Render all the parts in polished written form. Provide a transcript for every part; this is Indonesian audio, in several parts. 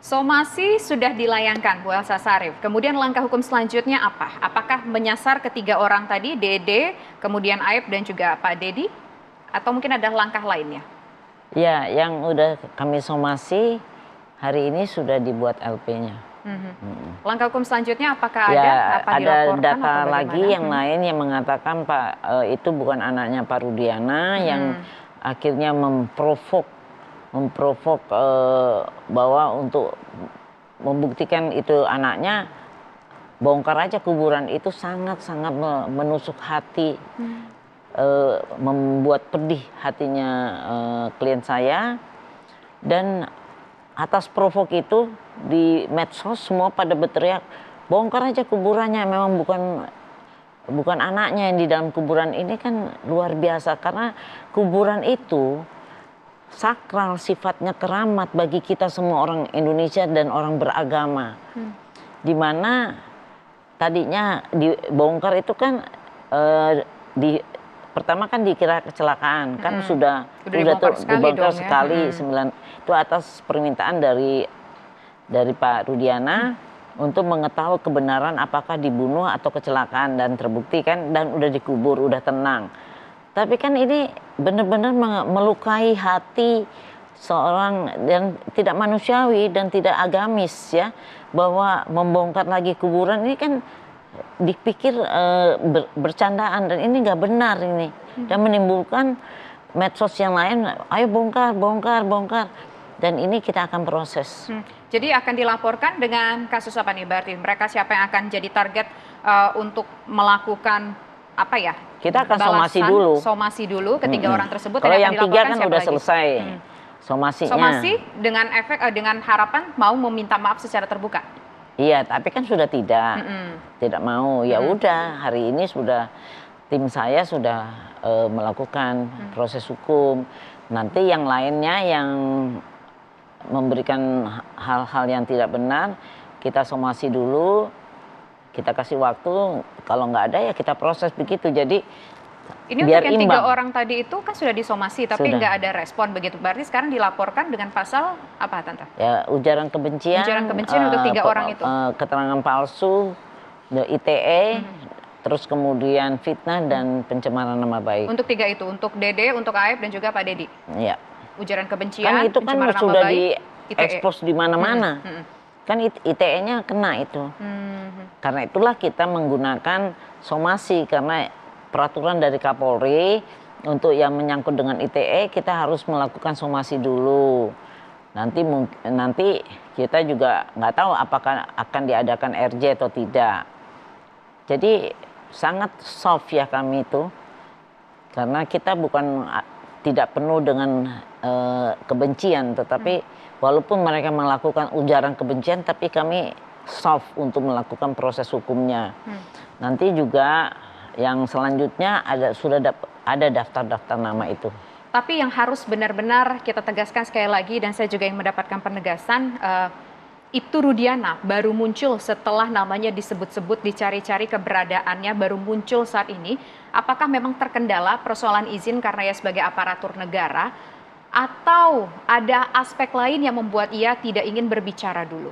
Somasi sudah dilayangkan Bu Elsa Sharif. Kemudian langkah hukum selanjutnya apa? Apakah menyasar ketiga orang tadi, Dede, kemudian Aib dan juga Pak Dedi? Atau mungkin ada langkah lainnya? Ya, yang udah kami somasi hari ini sudah dibuat LP-nya. Langkah hukum selanjutnya apakah Ya, ada? Apa ada dilaporkan data atau lagi bagaimana? yang lain yang mengatakan Pak itu bukan anaknya Pak Rudiana yang akhirnya memprovok bahwa untuk membuktikan itu anaknya, bongkar aja kuburan itu sangat-sangat menusuk hati, membuat pedih hatinya klien saya. Dan atas provok itu di medsos semua pada berteriak, bongkar aja kuburannya, memang bukan anaknya yang di dalam kuburan ini. Kan luar biasa karena kuburan itu sakral, sifatnya keramat bagi kita semua orang Indonesia dan orang beragama. Dimana tadinya dibongkar itu kan pertama kan dikira kecelakaan, kan sudah dibongkar sekali 9 itu atas permintaan dari Pak Rudiana untuk mengetahui kebenaran apakah dibunuh atau kecelakaan, dan terbukti kan, dan udah dikubur, udah tenang. Tapi kan ini benar-benar melukai hati seorang yang tidak manusiawi dan tidak agamis ya, bahwa membongkar lagi kuburan ini kan dipikir bercandaan, dan ini nggak benar ini, dan menimbulkan medsos yang lain, ayo bongkar, dan ini kita akan proses. Jadi akan dilaporkan dengan kasus apa nih berarti? Mereka siapa yang akan jadi target untuk melakukan apa ya? Kita akan somasi dulu ketiga orang tersebut. Kalau yang 3 kan udah selesai somasinya. Somasi dengan efek dengan harapan mau meminta maaf secara terbuka. Iya, tapi kan sudah tidak mau. Ya udah, hari ini sudah tim saya sudah melakukan proses hukum. Nanti yang lainnya yang memberikan hal-hal yang tidak benar, kita somasi dulu, kita kasih waktu. Kalau nggak ada ya kita proses begitu. Jadi ini biar untuk yang 3 orang tadi itu kan sudah disomasi tapi nggak ada respon begitu. Berarti sekarang dilaporkan dengan pasal apa, Tante? Ya, ujaran kebencian. Ujaran kebencian untuk 3 orang itu. Keterangan palsu, ITE, terus kemudian fitnah dan pencemaran nama baik. Untuk 3 itu, untuk Dede, untuk Aib dan juga Pak Dedi. Iya. Ujaran kebencian, kan itu kan sudah diekspos di mana-mana. Kan ITE-nya kena itu. Karena itulah kita menggunakan somasi, karena peraturan dari Kapolri untuk yang menyangkut dengan ITE kita harus melakukan somasi dulu. Nanti kita juga nggak tahu apakah akan diadakan RJ atau tidak. Jadi sangat soft ya kami itu, karena kita tidak penuh dengan kebencian, tetapi walaupun mereka melakukan ujaran kebencian, tapi kami soft untuk melakukan proses hukumnya. Nanti juga yang selanjutnya sudah ada daftar-daftar nama itu. Tapi yang harus benar-benar kita tegaskan sekali lagi, dan saya juga yang mendapatkan penegasan, Ibtu Rudiana baru muncul setelah namanya disebut-sebut, dicari-cari keberadaannya, baru muncul saat ini. Apakah memang terkendala persoalan izin karena ia sebagai aparatur negara, atau ada aspek lain yang membuat ia tidak ingin berbicara dulu?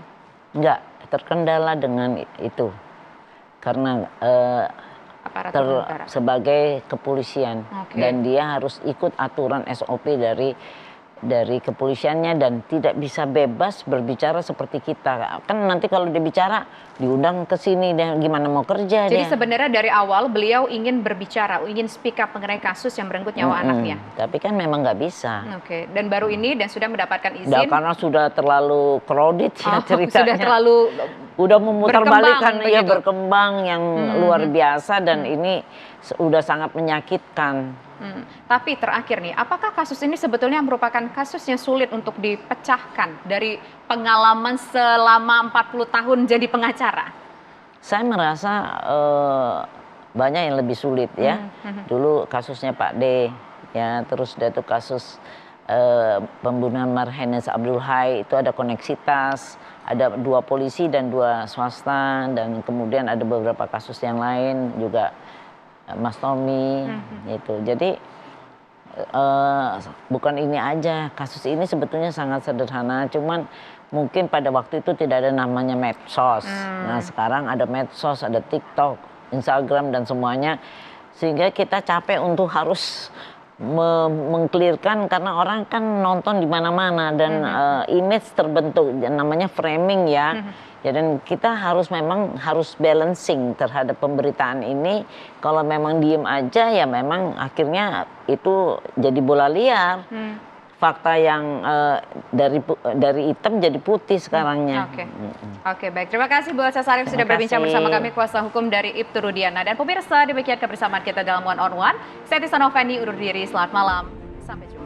Enggak, terkendala dengan itu. Karena sebagai kepolisian, dan dia harus ikut aturan SOP dari kepolisiannya, dan tidak bisa bebas berbicara seperti kita. Kan nanti kalau dia bicara diundang ke sini, dan gimana mau kerja. Jadi sebenarnya dari awal beliau ingin berbicara, ingin speak up mengenai kasus yang merenggut nyawa anaknya. Tapi kan memang nggak bisa. Dan baru ini dan sudah mendapatkan izin. Karena sudah terlalu crowded ya ceritanya. Sudah terlalu memutar-balikan, ya berkembang yang luar biasa, dan ini sudah sangat menyakitkan. Tapi terakhir nih, apakah kasus ini sebetulnya merupakan kasus yang sulit untuk dipecahkan dari pengalaman selama 40 tahun jadi pengacara? Saya merasa banyak yang lebih sulit ya. Dulu kasusnya Pak D, ya, terus itu kasus pembunuhan Marhenes Abdul Hai, itu ada koneksitas, ada 2 polisi dan 2 swasta, dan kemudian ada beberapa kasus yang lain juga, Mas Tommy, gitu. Jadi bukan ini aja, kasus ini sebetulnya sangat sederhana, cuman mungkin pada waktu itu tidak ada namanya medsos. Nah sekarang ada medsos, ada TikTok, Instagram dan semuanya, sehingga kita capek untuk harus mengklirkan karena orang kan nonton di mana-mana dan image terbentuk, namanya framing ya. Ya, dan kita memang harus balancing terhadap pemberitaan ini. Kalau memang diem aja ya memang akhirnya itu jadi bola liar. Fakta yang dari hitam jadi putih sekarangnya. Oke, baik. Terima kasih Bu Elsa Sharif sudah berbincang bersama kami, kuasa hukum dari Ibtu Rudiana. Dan pemirsa, demikian kebersamaan kita dalam One on One. Saya Tisa Noveni undur diri. Selamat malam. Sampai jumpa.